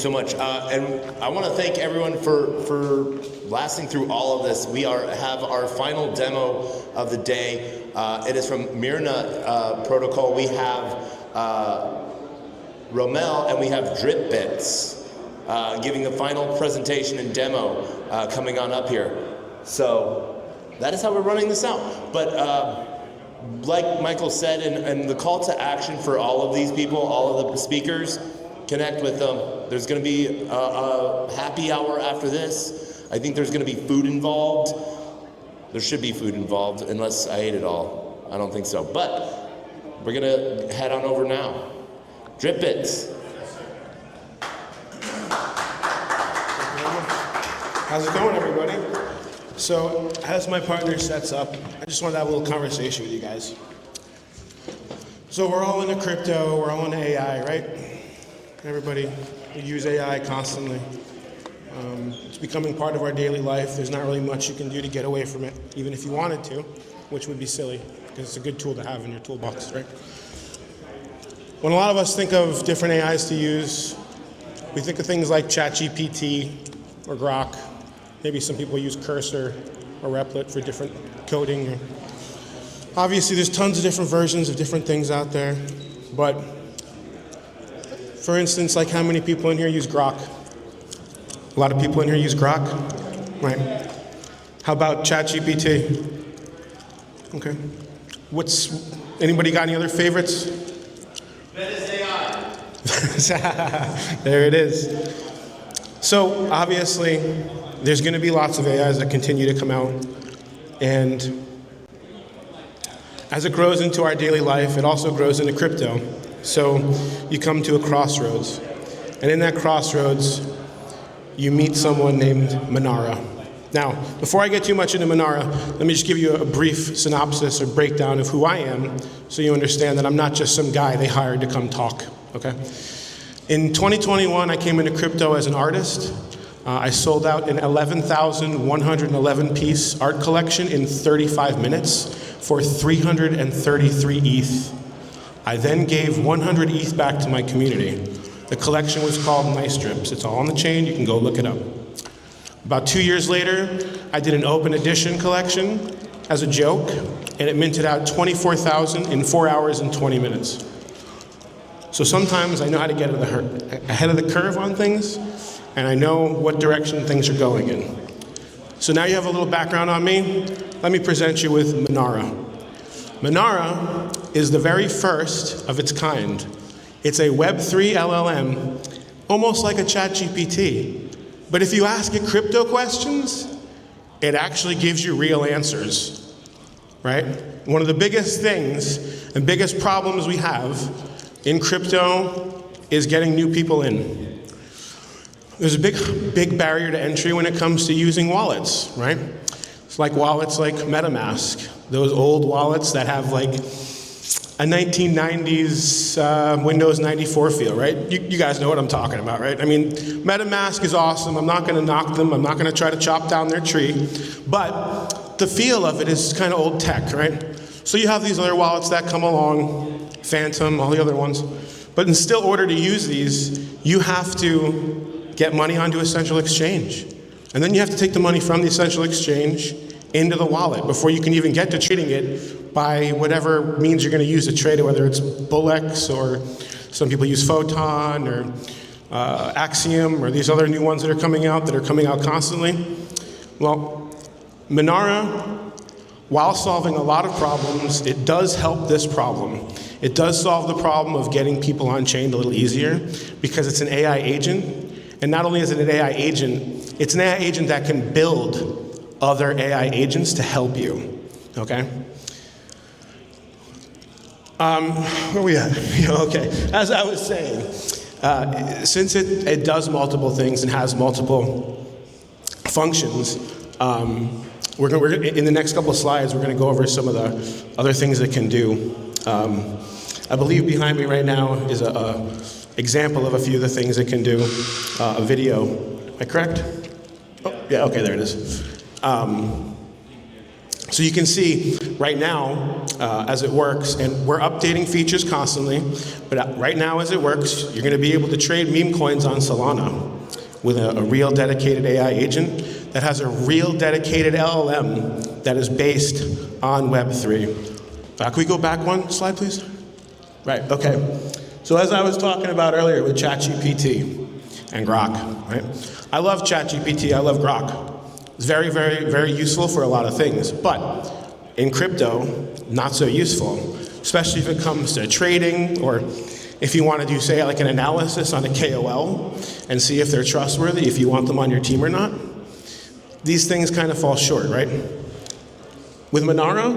so much. And I want to thank everyone for lasting through all of this. We have our final demo of the day. It is from Myrna Protocol. We have Romel and we have Drip Bits giving the final presentation and demo coming on up here. So that is how we're running this out. But like Michael said, and the call to action for all of these people, all of the speakers, connect with them. There's going to be a happy hour after this. I think there's going to be food involved. There should be food involved, unless I ate it all. I don't think so. But we're going to head on over now. Drip Bits. How's it going, everybody? So, as my partner sets up, I just wanted to have a little conversation with you guys. So we're all into crypto, we're all into AI, right? Everybody, we use AI constantly. It's becoming part of our daily life. There's not really much you can do to get away from it, even if you wanted to, which would be silly, because it's a good tool to have in your toolbox, right? When a lot of us think of different AIs to use, we think of things like ChatGPT or Grok. Maybe some people use Cursor or Replit for different coding. Obviously, there's tons of different versions of different things out there. But for instance, like how many people in here use Grok? A lot of people in here use Grok? Right. How about ChatGPT? Okay. Anybody got any other favorites? That is AI. There it is. So obviously, there's going to be lots of AIs that continue to come out, and as it grows into our daily life, it also grows into crypto. So you come to a crossroads, and in that crossroads, you meet someone named Monara. Now, before I get too much into Monara, let me just give you a brief synopsis or breakdown of who I am, so you understand that I'm not just some guy they hired to come talk, okay? In 2021, I came into crypto as an artist. I sold out an 11,111 piece art collection in 35 minutes for 333 ETH. I then gave 100 ETH back to my community. The collection was called Nice Drips. It's all on the chain, you can go look it up. About 2 years later, I did an open edition collection as a joke, and it minted out 24,000 in 4 hours and 20 minutes. So sometimes I know how to get ahead of the curve on things, and I know what direction things are going in. So now you have a little background on me. Let me present you with Monara. Monara is the very first of its kind. It's a Web3 LLM, almost like a ChatGPT. But if you ask it crypto questions, it actually gives you real answers, right? One of the biggest things and biggest problems we have in crypto is getting new people in. There's a big barrier to entry when it comes to using wallets, right? It's like wallets like MetaMask, those old wallets that have like a 1990s Windows 94 feel, right? You guys know what I'm talking about, right? I mean, MetaMask is awesome. I'm not going to knock them. I'm not going to try to chop down their tree. But the feel of it is kind of old tech, right? So you have these other wallets that come along, Phantom, all the other ones. But in still order to use these, you have to get money onto Essential Exchange. And then you have to take the money from the Essential Exchange into the wallet before you can even get to trading it by whatever means you're going to use to trade it, whether it's Bullx or some people use Photon or Axiom or these other new ones that are coming out constantly. Well, Monara, while solving a lot of problems, it does help this problem. It does solve the problem of getting people on chain a little easier because it's an AI agent. And not only is it an AI agent, it's an AI agent that can build other AI agents to help you, okay? Where are we at? Okay, as I was saying, since it does multiple things and has multiple functions, we're in the next couple of slides, we're gonna go over some of the other things it can do. I believe behind me right now is a example of a few of the things it can do, a video. Am I correct? Oh, yeah, okay, there it is. So you can see right now, as it works, and we're updating features constantly, but right now as it works, you're going to be able to trade meme coins on Solana with a real dedicated AI agent that has a real dedicated LLM that is based on Web3. Can we go back one slide, please? Right, okay. So as I was talking about earlier with ChatGPT and Grok, right? I love ChatGPT, I love Grok. It's very, very, very useful for a lot of things, but in crypto, not so useful, especially if it comes to trading, or if you want to do, say, like an analysis on a KOL and see if they're trustworthy, if you want them on your team or not. These things kind of fall short, right? With Monara,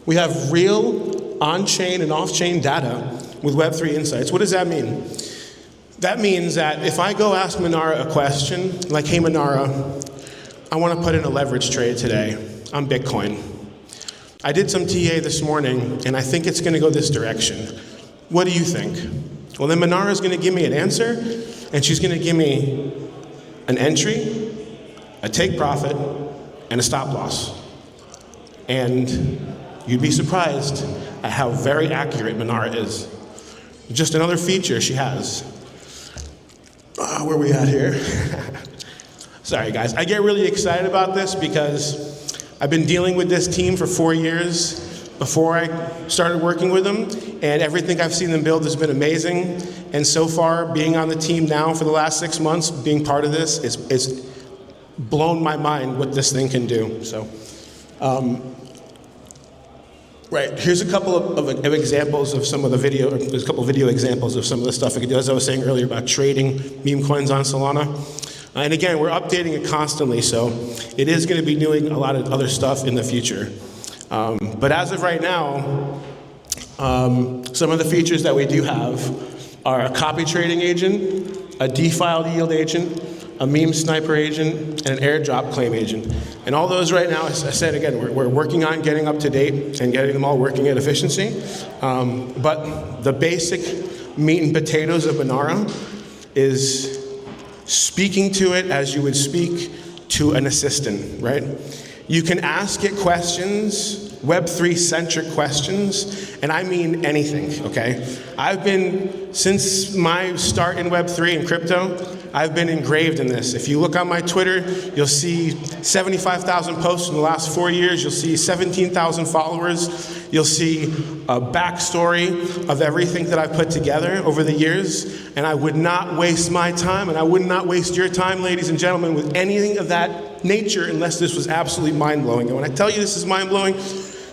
we have real on-chain and off-chain data with Web3 insights. What does that mean? That means that if I go ask Monara a question, like, hey Monara, I want to put in a leverage trade today on Bitcoin. I did some TA this morning, and I think it's going to go this direction. What do you think? Well, then Monara is going to give me an answer, and she's going to give me an entry, a take profit, and a stop loss. And you'd be surprised at how very accurate Monara is. Just another feature she has. Where are we at here? Sorry, guys. I get really excited about this because I've been dealing with this team for 4 years before I started working with them, and everything I've seen them build has been amazing. And so far, being on the team now for the last 6 months, being part of this, it's blown my mind what this thing can do. So, right, here's a couple of examples of some of the video, there's a couple of video examples of some of the stuff it can do, as I was saying earlier about trading meme coins on Solana. And again, we're updating it constantly, so it is going to be doing a lot of other stuff in the future. But as of right now, some of the features that we do have are a copy trading agent, a defiled yield agent, a meme sniper agent, and an airdrop claim agent. And all those right now, as I said again, we're working on getting up to date and getting them all working at efficiency. But the basic meat and potatoes of Monara is speaking to it as you would speak to an assistant, right? You can ask it questions, Web3-centric questions, and I mean anything, okay? Since my start in Web3 and crypto, I've been engraved in this. If you look on my Twitter, you'll see 75,000 posts in the last 4 years. You'll see 17,000 followers. You'll see a backstory of everything that I've put together over the years. And I would not waste my time, and I would not waste your time, ladies and gentlemen, with anything of that nature unless this was absolutely mind-blowing. And when I tell you this is mind-blowing,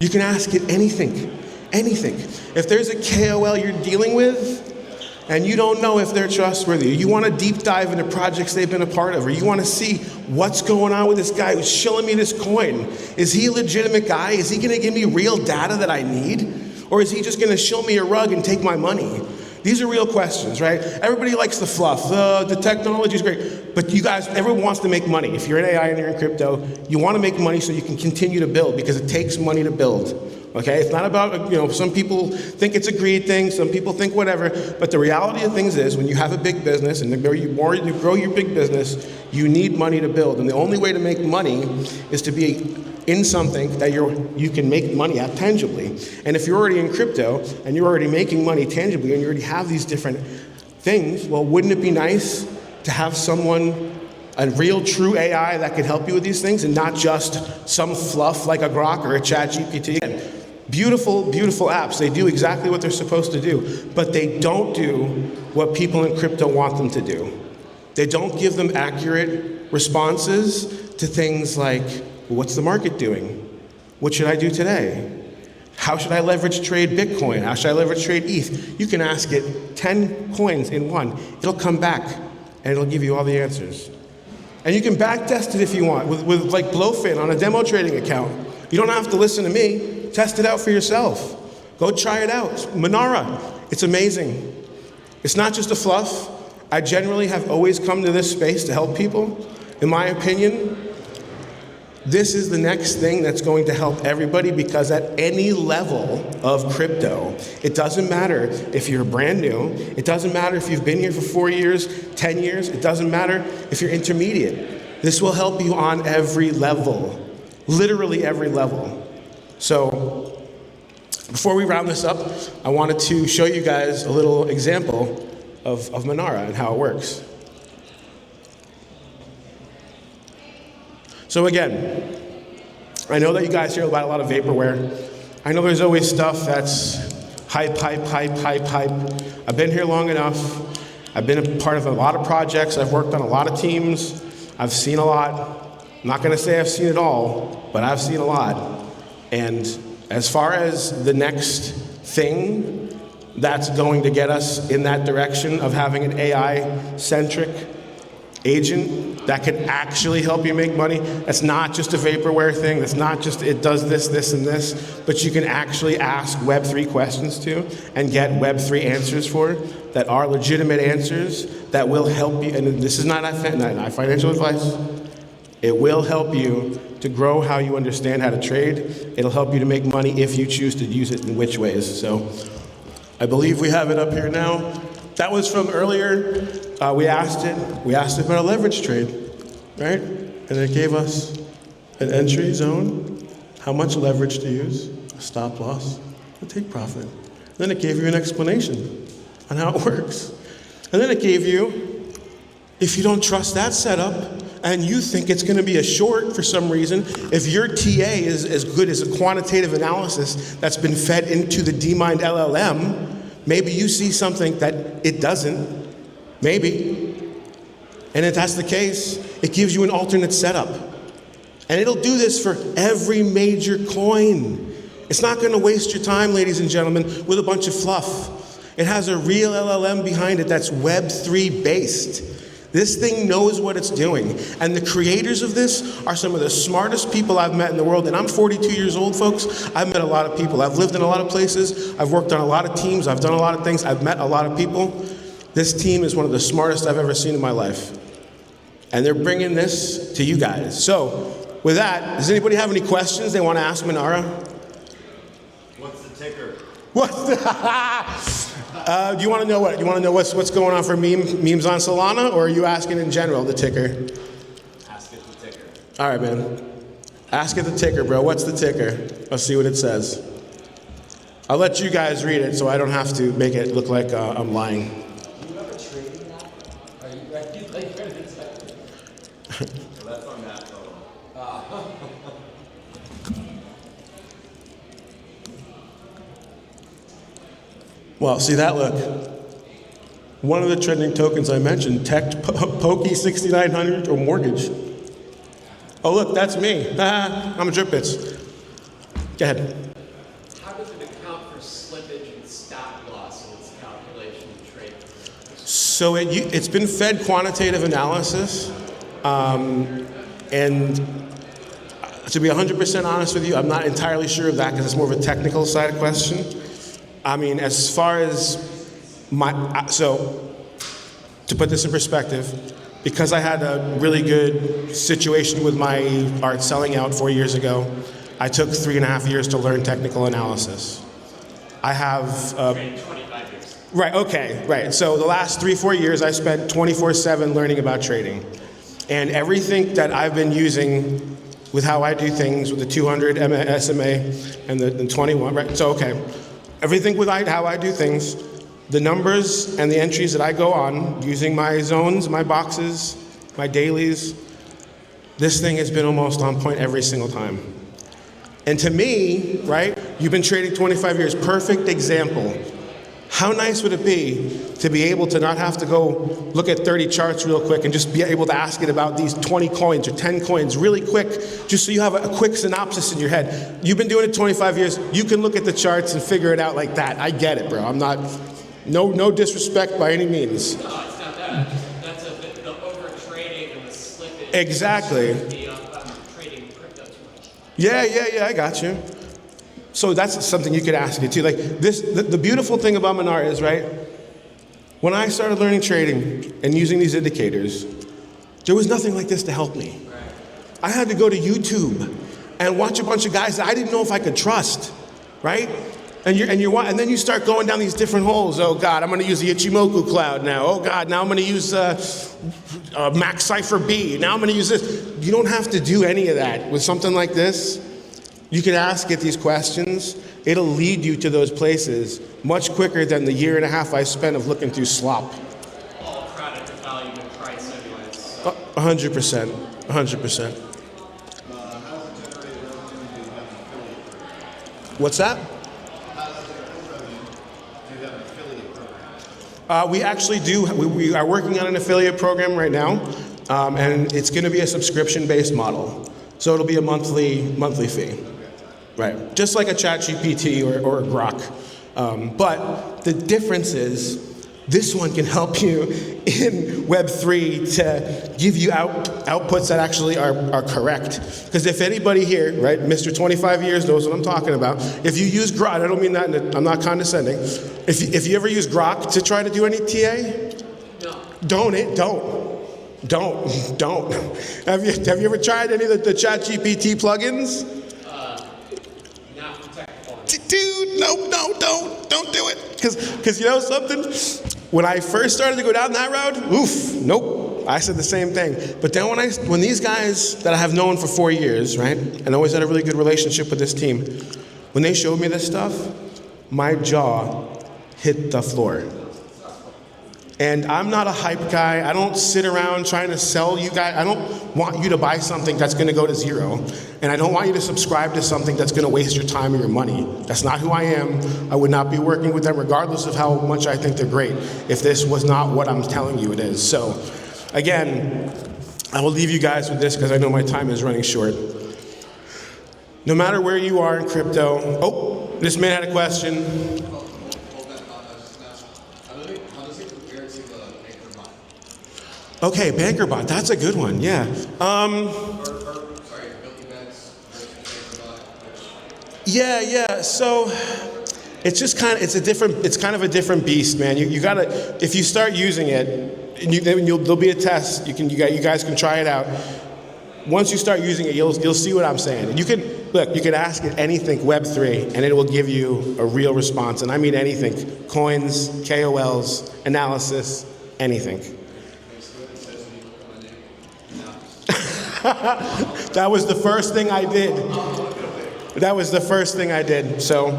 you can ask it anything, anything. If there's a KOL you're dealing with, and you don't know if they're trustworthy, you want to deep dive into projects they've been a part of, or you want to see what's going on with this guy who's shilling me this coin. Is he a legitimate guy? Is he going to give me real data that I need? Or is he just going to shill me a rug and take my money? These are real questions, right? Everybody likes the fluff. The technology is great. But you guys, everyone wants to make money. If you're in AI and you're in crypto, you want to make money so you can continue to build, because it takes money to build. Okay, it's not about, some people think it's a greed thing, some people think whatever, but the reality of things is when you have a big business, and the more you grow your big business, you need money to build. And the only way to make money is to be in something that you can make money at tangibly. And if you're already in crypto, and you're already making money tangibly, and you already have these different things, well, wouldn't it be nice to have someone, a real true AI that can help you with these things, and not just some fluff like a Grok or a ChatGPT? Beautiful, beautiful apps. They do exactly what they're supposed to do, but they don't do what people in crypto want them to do. They don't give them accurate responses to things like, well, what's the market doing? What should I do today? How should I leverage trade Bitcoin? How should I leverage trade ETH? You can ask it 10 coins in one. It'll come back, and it'll give you all the answers. And you can back test it if you want with like Blowfin on a demo trading account. You don't have to listen to me. Test it out for yourself. Go try it out. Monara, it's amazing. It's not just a fluff. I generally have always come to this space to help people. In my opinion, this is the next thing that's going to help everybody, because at any level of crypto, it doesn't matter if you're brand new, it doesn't matter if you've been here for 4 years, 10 years, it doesn't matter if you're intermediate. This will help you on every level, literally every level. So Before we round this up, I wanted to show you guys a little example of Monara and how it works. So again, I know that you guys hear about a lot of vaporware. I know there's always stuff that's hype. I've been here long enough. I've been a part of a lot of projects. I've worked on a lot of teams. I've seen a lot. I'm not gonna say I've seen it all, but I've seen a lot. And as far as the next thing that's going to get us in that direction of having an AI-centric agent that can actually help you make money, that's not just a vaporware thing, that's not just it does this, this, and this, but you can actually ask Web3 questions to and get Web3 answers for that are legitimate answers that will help you. And this is not financial advice. It will help you to grow how you understand how to trade. It'll help you to make money if you choose to use it in which ways. So I believe we have it up here now. That was from earlier. We asked it about a leverage trade, right? And it gave us an entry zone, how much leverage to use, a stop loss, a take profit. Then it gave you an explanation on how it works. And then it gave you, if you don't trust that setup, and you think it's going to be a short for some reason, if your TA is as good as a quantitative analysis that's been fed into the DMind LLM, maybe you see something that it doesn't. Maybe. And if that's the case, it gives you an alternate setup. And it'll do this for every major coin. It's not going to waste your time, ladies and gentlemen, with a bunch of fluff. It has a real LLM behind it that's Web3 based. This thing knows what it's doing. And the creators of this are some of the smartest people I've met in the world. And I'm 42 years old, folks. I've met a lot of people. I've lived in a lot of places. I've worked on a lot of teams. I've done a lot of things. I've met a lot of people. This team is one of the smartest I've ever seen in my life. And they're bringing this to you guys. So with that, does anybody have any questions they want to ask Monara? What's the ticker? What's the... do you want to know what? You want to know what's going on for memes on Solana, or are you asking in general the ticker? Ask it the ticker. All right, man. Ask it the ticker, bro. What's the ticker? Let's see what it says. I'll let you guys read it so I don't have to make it look like I'm lying. Do you have a trading app? Are you ready? So that's on that total. Well, see that look. One of the trending tokens I mentioned, Pokey 6900 or mortgage. Oh look, that's me. I'm a drip bits. Go ahead. How does it account for slippage and stop loss in its calculation and trade? So it's been fed quantitative analysis, and to be 100% honest with you, I'm not entirely sure of that because it's more of a technical side question. I mean, as far as so to put this in perspective, because I had a really good situation with my art selling out 4 years ago, I took 3.5 years to learn technical analysis. I have 25 years. Right, okay, right. So the last 3-4 years I spent 24/7 learning about trading. And everything that I've been using with how I do things with the 200 SMA and the 21, right? So, okay. Everything with how I do things, the numbers and the entries that I go on using my zones, my boxes, my dailies, this thing has been almost on point every single time. And to me, right, you've been trading 25 years, perfect example. How nice would it be to be able to not have to go look at 30 charts real quick and just be able to ask it about these 20 coins or 10 coins really quick, just so you have a quick synopsis in your head. You've been doing it 25 years, you can look at the charts and figure it out like that. I get it, bro. I'm not, no disrespect by any means. No, it's not that. That's the over trading and the slippage. Exactly. Trading crypto too much. Yeah, I got you. So that's something you could ask it too. Like this, the beautiful thing about Monara is, right, when I started learning trading and using these indicators, there was nothing like this to help me. Right. I had to go to YouTube and watch a bunch of guys that I didn't know if I could trust, right? And then you start going down these different holes. Oh God, I'm going to use the Ichimoku cloud now. Oh God, now I'm going to use Max Cipher B. Now I'm going to use this. You don't have to do any of that with something like this. You can ask it these questions. It'll lead you to those places much quicker than the year and a half I spent of looking through slop. All product value and price anyways. So. 100%. 100%. What's that? We actually do. We are working on an affiliate program right now, and it's going to be a subscription-based model. So it'll be a monthly fee, right? Just like a ChatGPT or a Grok. But the difference is, this one can help you in Web3 to give you outputs that actually are correct. Because if anybody here, right, Mr. 25 years knows what I'm talking about, if you use Grok, I don't mean that, I'm not condescending. If you ever use Grok to try to do any TA, don't. Have you ever tried any of the ChatGPT plugins? Not for technical. Dude, don't do it. Because you know something? When I first started to go down that route, nope. I said the same thing. But then when these guys that I have known for 4 years, right, and always had a really good relationship with this team, when they showed me this stuff, my jaw hit the floor. And I'm not a hype guy. I don't sit around trying to sell you guys. I don't want you to buy something that's going to go to zero. And I don't want you to subscribe to something that's going to waste your time or your money. That's not who I am. I would not be working with them regardless of how much I think they're great if this was not what I'm telling you it is. So, again, I will leave you guys with this because I know my time is running short. No matter where you are in crypto, this man had a question. Okay, BankerBot, that's a good one, yeah. Yeah, so it's just it's kind of a different beast, man. You gotta, if you start using it, and there'll be a test, you guys can try it out. Once you start using it, you'll see what I'm saying. And you can ask it anything Web3, and it will give you a real response. And I mean anything, coins, KOLs, analysis, anything. That was the first thing I did. So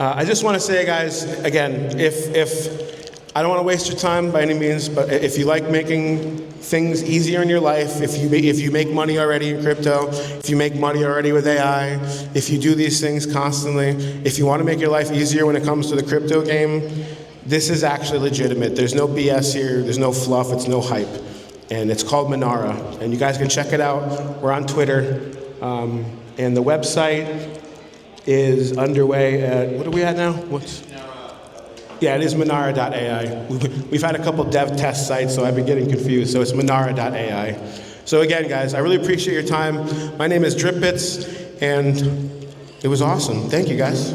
I just want to say, guys, again, if I don't want to waste your time by any means, but if you like making things easier in your life, if you make money already in crypto, if you make money already with AI, if you do these things constantly, if you want to make your life easier when it comes to the crypto game, this is actually legitimate. There's no BS here. There's no fluff. It's no hype. And it's called Monara, and you guys can check it out. We're on Twitter, and the website is underway at, what are we at now? Yeah, it is Monara.ai. We've had a couple dev test sites, so I've been getting confused, so it's Monara.ai. So again, guys, I really appreciate your time. My name is DripBits, and it was awesome. Thank you, guys.